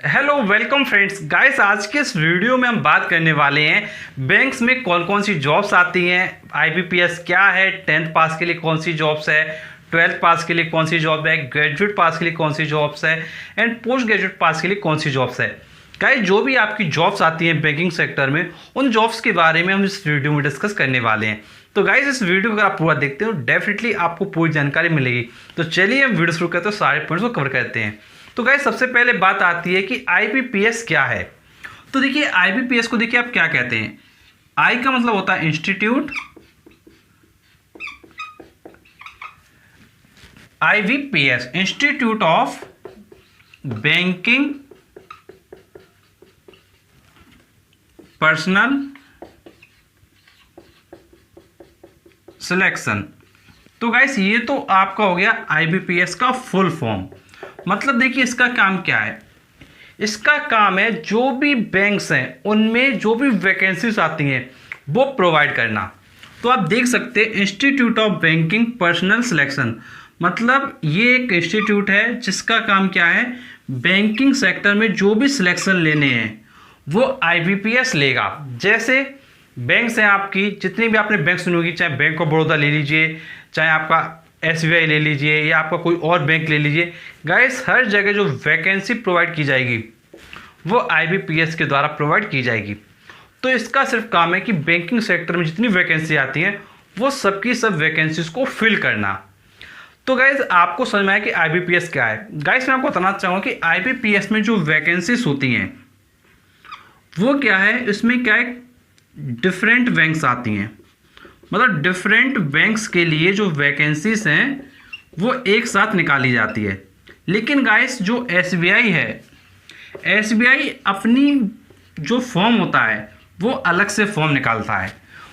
Hello welcome friends guys, आज के इस वीडियो में हम बात करने वाले हैं बैंक्स में कौन कौन सी जॉब्स आती हैं। आईबीपीएस क्या है, 10th पास के लिए कौन सी जॉब्स है, 12th पास के लिए कौन सी जॉब है, ग्रेजुएट पास के लिए कौन सी जॉब्स है एंड पोस्ट ग्रेजुएट पास के लिए कौन सी जॉब्स है। गाइस, जो भी आपकी जॉब्स आती हैं बैंकिंग सेक्टर में, उन जॉब्स के बारे में हम इस वीडियो में डिस्कस करने वाले हैं। तो गाइस, इस वीडियो को अगर आप पूरा देखते हो डेफिनेटली आपको पूरी जानकारी मिलेगी। तो चलिए हम वीडियो शुरू करते हैं, सारे पॉइंट्स को कवर करते हैं। तो गाइस, सबसे पहले बात आती है कि आईबीपीएस क्या है। तो देखिए, आईबीपीएस को देखिए आप क्या कहते हैं। आई का मतलब होता है institute, IBPS institute of banking personal selection. तो गाइस, ये तो आपका हो गया आईबीपीएस का फुल फॉर्म। मतलब देखिए, इसका काम क्या है। इसका काम है जो भी बैंक्स हैं उनमें जो भी वैकेंसीज आती हैं वो प्रोवाइड करना। तो आप देख सकते हैं institute of banking personal selection, मतलब ये एक इंस्टीट्यूट है जिसका काम क्या है, बैंकिंग सेक्टर में जो भी सिलेक्शन लेने हैं वो आईबीपीएस लेगा। जैसे बैंक्स हैं आपकी, जितनी भी आपने बैंक सुनी होगी, चाहे बैंक ऑफ बड़ौदा ले लीजिए, चाहे आपका एसबीआई ले लीजिए या आपका कोई और बैंक ले लीजिए। गाइस, हर जगह जो वैकेंसी प्रोवाइड की जाएगी वो आईबीपीएस के द्वारा प्रोवाइड की जाएगी। तो इसका सिर्फ काम है कि बैंकिंग सेक्टर में जितनी वैकेंसी आती हैं वो सबकी सब वैकेंसीज को फिल करना। तो गाइस, आपको समझ में आया कि आईबीपीएस क्या है। गाइस, मैं आपको बताना चाहूँगा कि आईबीपीएस में जो वैकेंसीज होती हैं वो क्या है, इसमें क्या है, डिफरेंट बैंक्स आती हैं। मतलब डिफरेंट बैंक्स के लिए जो वैकेंसीज हैं वो एक साथ निकाली जाती है। लेकिन गाइस, जो एसबीआई है, एसबीआई अपनी जो फॉर्म होता है वो अलग से फॉर्म निकालता है।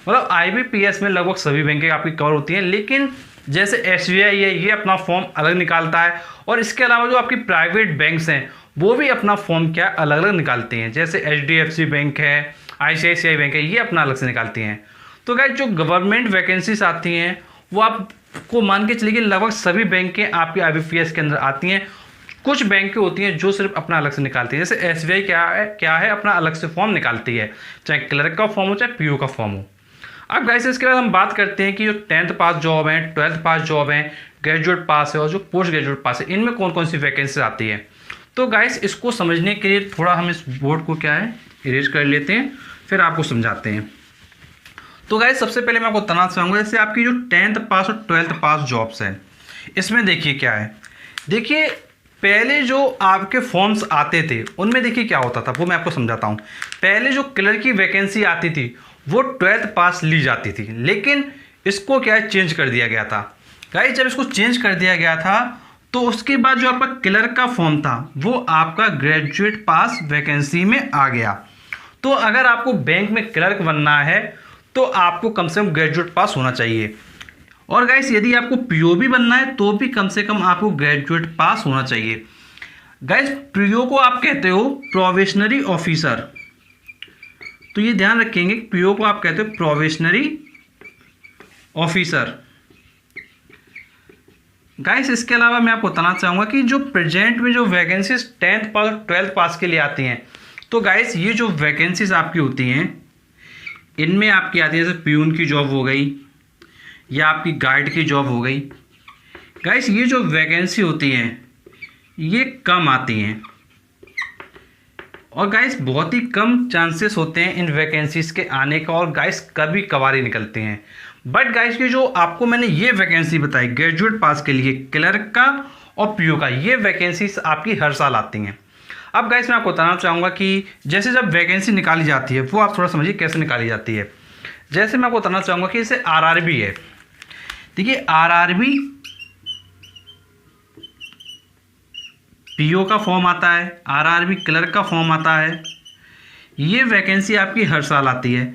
मतलब आईबीपीएस में लगभग सभी बैंकें आपकी कवर होती हैं, लेकिन जैसे एसबीआई है ये अपना फॉर्म अलग निकालता है। और इसके अलावा जो आपकी प्राइवेट बैंक्स हैं वो भी अपना फॉर्म क्या अलग अलग निकालते हैं। जैसे एचडीएफसी बैंक है, आईसीआईसीआई बैंक है, ये अपना अलग से निकालती हैं। तो गाइस, जो गवर्नमेंट वैकेंसीज आती हैं वो आपको मान के चलिए कि लगभग सभी बैंकें आपकी आईबीपीएस के अंदर आती हैं। कुछ बैंकें होती हैं जो सिर्फ अपना अलग से निकालती हैं। जैसे एसबीआई क्या है अपना अलग से फॉर्म निकालती है, चाहे क्लर्क का फॉर्म हो चाहे पीओ का फॉर्म हो। अब गाइस, इसके बाद हम बात करते हैं कि जो 10th पास जॉब है, 12th पास जॉब है, ग्रेजुएट पास है और जो पोस्ट ग्रेजुएट पास है, इनमें कौन कौन सी वैकेंसी आती है। तो गाइस, इसको समझने के लिए थोड़ा हम इस बोर्ड को क्या है इरेज कर लेते हैं, फिर आपको समझाते हैं। तो गाइस, सबसे पहले मैं आपको बताना चाहूँगा, जैसे आपकी जो 10th पास और 12th पास जॉब्स हैं, इसमें देखिए क्या है। देखिए, पहले जो आपके फॉर्म्स आते थे उनमें देखिए क्या होता था, वो मैं आपको समझाता हूँ। पहले जो क्लर्क की वैकेंसी आती थी वो 12th पास ली जाती थी, लेकिन इसको क्या है चेंज कर दिया गया था। गाइस, जब इसको चेंज कर दिया गया था तो उसके बाद जो आपका क्लर्क का फॉर्म था वो आपका ग्रेजुएट पास वैकेंसी में आ गया। तो अगर आपको बैंक में क्लर्क बनना है तो आपको कम से कम ग्रेजुएट पास होना चाहिए। और गाइस, यदि आपको पीओ भी बनना है तो भी कम से कम आपको ग्रेजुएट पास होना चाहिए। गाइस, पीओ को आप कहते हो प्रोबेशनरी ऑफिसर, तो ये ध्यान रखेंगे, पीओ को आप कहते हो प्रोबेशनरी ऑफिसर। गाइस, इसके अलावा मैं आपको बताना चाहूँगा कि जो प्रेजेंट में जो वैकेंसीज 10th पास और 12th पास के लिए आती हैं, तो गाइस ये जो वैकेंसीज आपकी होती हैं इनमें आपकी आती है जैसे प्यून की जॉब हो गई या आपकी गार्ड की जॉब हो गई। गाइस, ये जो वैकेंसी होती हैं ये कम आती हैं और गाइस बहुत ही कम चांसेस होते हैं इन वैकेंसीज के आने का, और गाइस कभी कभार निकलते हैं। बट गाइस, ये जो आपको मैंने ये वैकेंसी बताई ग्रेजुएट पास के लिए क्लर्क का और पीओ का, ये वैकेंसीज आपकी हर साल आती हैं। अब गाइस, मैं आपको बताना चाहूँगा कि जैसे जब वैकेंसी निकाली जाती है वो आप थोड़ा समझिए कैसे निकाली जाती है। जैसे मैं आपको बताना चाहूँगा कि जैसे आरआरबी है, देखिए आरआरबी पीओ का फॉर्म आता है, आरआरबी क्लर्क का फॉर्म आता है, ये वैकेंसी आपकी हर साल आती है।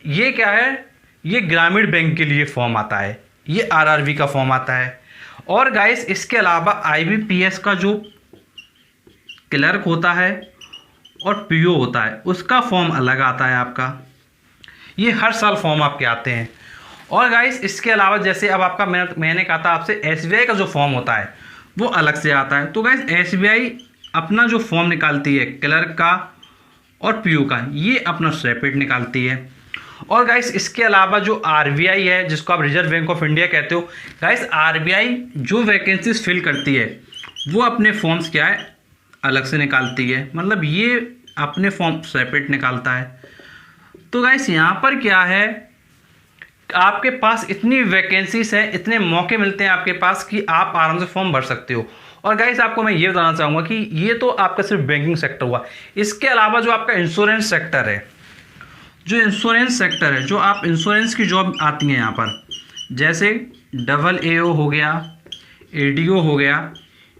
ये क्या है, ये ग्रामीण बैंक के लिए फॉर्म आता है, ये आरआरबी का फॉर्म आता है। और गाइस, इसके अलावा आईबीपीएस का जो क्लर्क होता है और पीओ होता है उसका फॉर्म अलग आता है आपका। ये हर साल फॉर्म आपके आते हैं। और गाइस, इसके अलावा जैसे अब आपका मैंने कहा था आपसे एसबीआई का जो फॉर्म होता है वो अलग से आता है। तो गाइस, एसबीआई अपना जो फॉर्म निकालती है क्लर्क का और पीओ का, ये अपना सेपरेट निकालती है। और गाइस इसके अलावा जो आरबीआई है, जिसको आप रिजर्व बैंक ऑफ इंडिया कहते हो, गाइस आरबीआई जो वैकेंसीज फिल करती है वो अपने फॉर्म्स क्या है अलग से निकालती है, मतलब ये अपने फॉर्म सेपरेट निकालता है। तो गाइस यहाँ पर क्या है, आपके पास इतनी वैकेंसीज है, इतने मौके मिलते हैं आपके पास कि आप आराम से फॉर्म भर सकते हो। और गाइस आपको मैं ये बताना चाहूँगा कि ये तो आपका सिर्फ बैंकिंग सेक्टर हुआ, इसके अलावा जो आपका इंश्योरेंस सेक्टर है, जो इंश्योरेंस सेक्टर है, जो आप इंश्योरेंस की जॉब आती हैं यहाँ पर, जैसे AAO हो गया, ADO हो गया,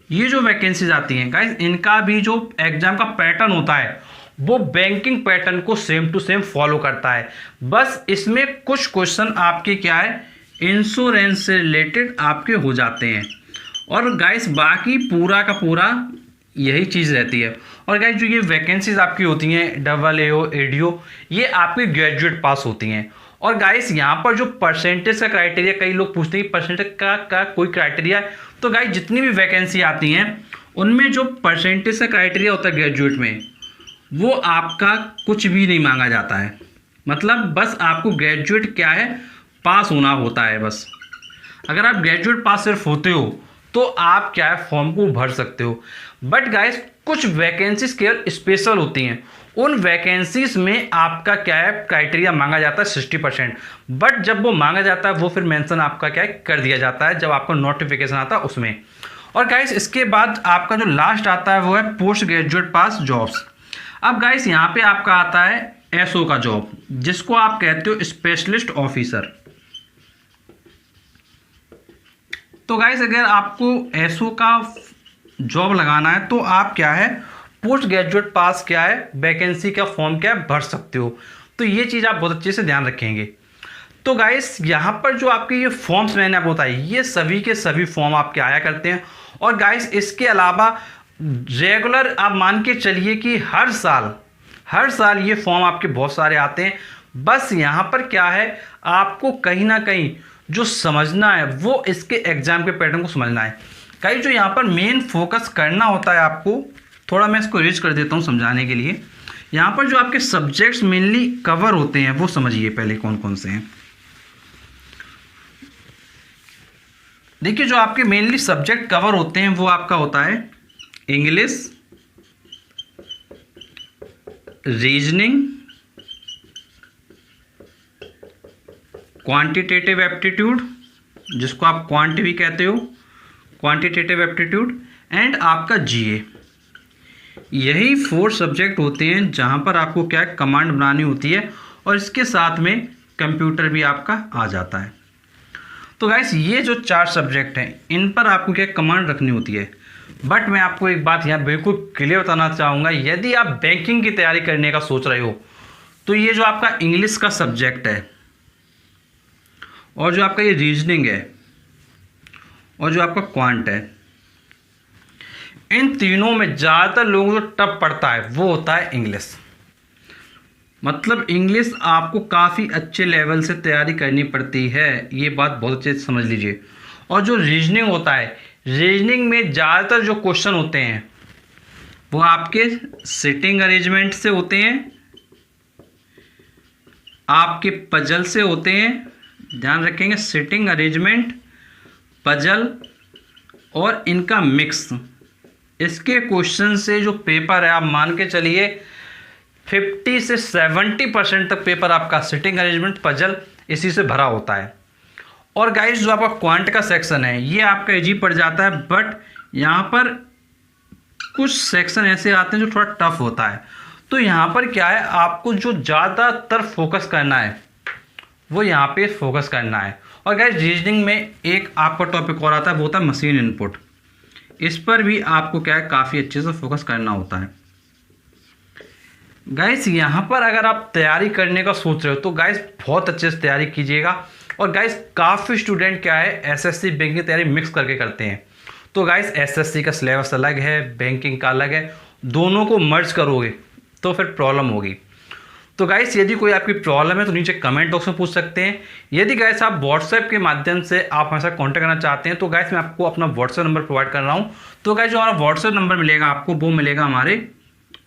ये जो वैकेंसीज आती हैं गाइस, इनका भी जो एग्ज़ाम का पैटर्न होता है वो बैंकिंग पैटर्न को सेम टू सेम फॉलो करता है। बस इसमें कुछ क्वेश्चन आपके क्या है इंश्योरेंस से रिलेटेड आपके हो जाते हैं, और गाइस बाकी पूरा का पूरा यही चीज़ रहती है। और गाइस जो ये वैकेंसीज आपकी होती हैं AAO ADO, ये आपकी ग्रेजुएट पास होती हैं। और गाइस यहाँ पर जो परसेंटेज का क्राइटेरिया, कई लोग पूछते हैं कि परसेंटेज का कोई क्राइटेरिया है, तो गाइस जितनी भी वैकेंसी आती हैं उनमें जो परसेंटेज का क्राइटेरिया होता है ग्रेजुएट में, वो आपका कुछ भी नहीं मांगा जाता है, मतलब बस आपको ग्रेजुएट क्या है पास होना होता है बस। अगर आप ग्रेजुएट पास सिर्फ होते हो तो आप क्या है फॉर्म को भर सकते हो। बट गाइस कुछ वैकेंसीज केवल स्पेशल होती हैं, उन वैकेंसीज में आपका क्या है क्राइटेरिया मांगा जाता है 60%, बट जब वो मांगा जाता है वो फिर मेंशन आपका क्या है कर दिया जाता है जब आपको नोटिफिकेशन आता है उसमें। और गाइस इसके बाद आपका जो लास्ट आता है वो है पोस्ट ग्रेजुएट पास जॉब्स। अब गाइस यहाँ पे आपका आता है एसओ का जॉब, जिसको आप कहते हो स्पेशलिस्ट ऑफिसर। तो गाइस अगर आपको एसओ का जॉब लगाना है तो आप क्या है पोस्ट ग्रेजुएट पास क्या है वैकेंसी का फॉर्म क्या है भर सकते हो। तो ये चीज़ आप बहुत अच्छे से ध्यान रखेंगे। तो गाइस यहाँ पर जो आपके ये फॉर्म्स मैंने आपको बताया, ये सभी के सभी फॉर्म आपके आया करते हैं। और गाइस इसके अलावा रेगुलर आप मान के चलिए कि हर साल ये फॉर्म आपके बहुत सारे आते हैं। बस यहाँ पर क्या है आपको कहीं ना कहीं जो समझना है वो इसके एग्जाम के पैटर्न को समझना है। कहीं जो यहाँ पर मेन फोकस करना होता है आपको, थोड़ा मैं इसको रीच कर देता हूँ समझाने के लिए। यहाँ पर जो आपके सब्जेक्ट्स मेनली कवर होते हैं वो समझिए पहले कौन कौन से हैं। देखिए जो आपके मेनली सब्जेक्ट कवर होते हैं वो आपका होता है इंग्लिश, रीजनिंग, क्वांटिटेटिव एप्टीट्यूड, जिसको आप क्वांट भी कहते हो, क्वांटिटेटिव एप्टीट्यूड, एंड आपका जीए। यही 4 सब्जेक्ट होते हैं जहां पर आपको क्या कमांड बनानी होती है, और इसके साथ में कंप्यूटर भी आपका आ जाता है। तो गाइस ये जो 4 सब्जेक्ट हैं इन पर आपको क्या कमांड रखनी होती है। बट मैं आपको एक बात यहाँ बिल्कुल क्लियर बताना चाहूँगा, यदि आप बैंकिंग की तैयारी करने का सोच रहे हो तो ये जो आपका इंग्लिश का सब्जेक्ट है और जो आपका ये रीजनिंग है और जो आपका क्वांट है, इन तीनों में ज़्यादातर लोगों को टफ पड़ता है वो होता है इंग्लिश। मतलब इंग्लिश आपको काफ़ी अच्छे लेवल से तैयारी करनी पड़ती है, ये बात बहुत अच्छे से समझ लीजिए। और जो रीजनिंग होता है, रीजनिंग में ज़्यादातर जो क्वेश्चन होते हैं वो आपके सिटिंग अरेंजमेंट से होते हैं, आपके पजल से होते हैं, ध्यान रखेंगे सिटिंग अरेंजमेंट, पजल और इनका मिक्स। इसके क्वेश्चन से जो पेपर है आप मान के चलिए 50 से 70% तक पेपर आपका सिटिंग अरेंजमेंट पजल इसी से भरा होता है। और गाइस जो आपका क्वांट का सेक्शन है ये आपका इजी पड़ जाता है, बट यहाँ पर कुछ सेक्शन ऐसे आते हैं जो थोड़ा टफ होता है। तो यहाँ पर क्या है आपको जो ज़्यादातर फोकस करना है वो यहाँ पे फोकस करना है। और गाइस रीजनिंग में एक आपका टॉपिक और आता है वो होता है मशीन इनपुट, इस पर भी आपको क्या है काफ़ी अच्छे से फोकस करना होता है। गाइस यहाँ पर अगर आप तैयारी करने का सोच रहे हो तो गाइस बहुत अच्छे से तैयारी कीजिएगा। और गाइस काफ़ी स्टूडेंट क्या है एसएससी बैंकिंग की तैयारी मिक्स करके करते हैं। तो गाइस एसएससी का सिलेबस अलग है, बैंकिंग का अलग है, दोनों को मर्ज करोगे तो फिर प्रॉब्लम होगी। तो गाइस यदि कोई आपकी प्रॉब्लम है तो नीचे कमेंट बॉक्स में पूछ सकते हैं। यदि गाइस आप व्हाट्सएप के माध्यम से आप हमारे साथ कॉन्टैक्ट करना चाहते हैं तो गाइस मैं आपको अपना व्हाट्सएप नंबर प्रोवाइड कर रहा हूँ। तो गाइस जो हमारा व्हाट्सएप नंबर मिलेगा आपको वो मिलेगा हमारे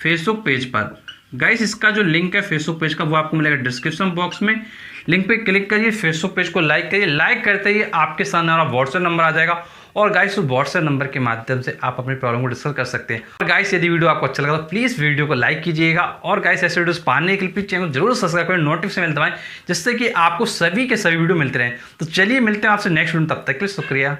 फेसबुक पेज पर। गाइस इसका जो लिंक है फेसबुक पेज का वो आपको मिलेगा डिस्क्रिप्शन बॉक्स में। लिंक पे क्लिक करिए, फेसबुक पेज को लाइक करिए। लाइक करते ही आपके सामने हमारा व्हाट्सएप नंबर आ जाएगा और गाइस उस व्हाट्सएप नंबर के माध्यम से आप अपनी प्रॉब्लम को डिस्कस कर सकते हैं। और गाइस यदि वीडियो आपको अच्छा लगा तो प्लीज़ वीडियो को लाइक कीजिएगा और गाइस ऐसे वीडियोस पाने के लिए प्लीज चैनल को जरूर सब्सक्राइब करें, नोटिफिकेशन दबाएं जिससे कि आपको सभी के सभी वीडियो मिलते रहें। तो चलिए मिलते हैं आपसे नेक्स्ट वीडियो, तब तक के लिए शुक्रिया।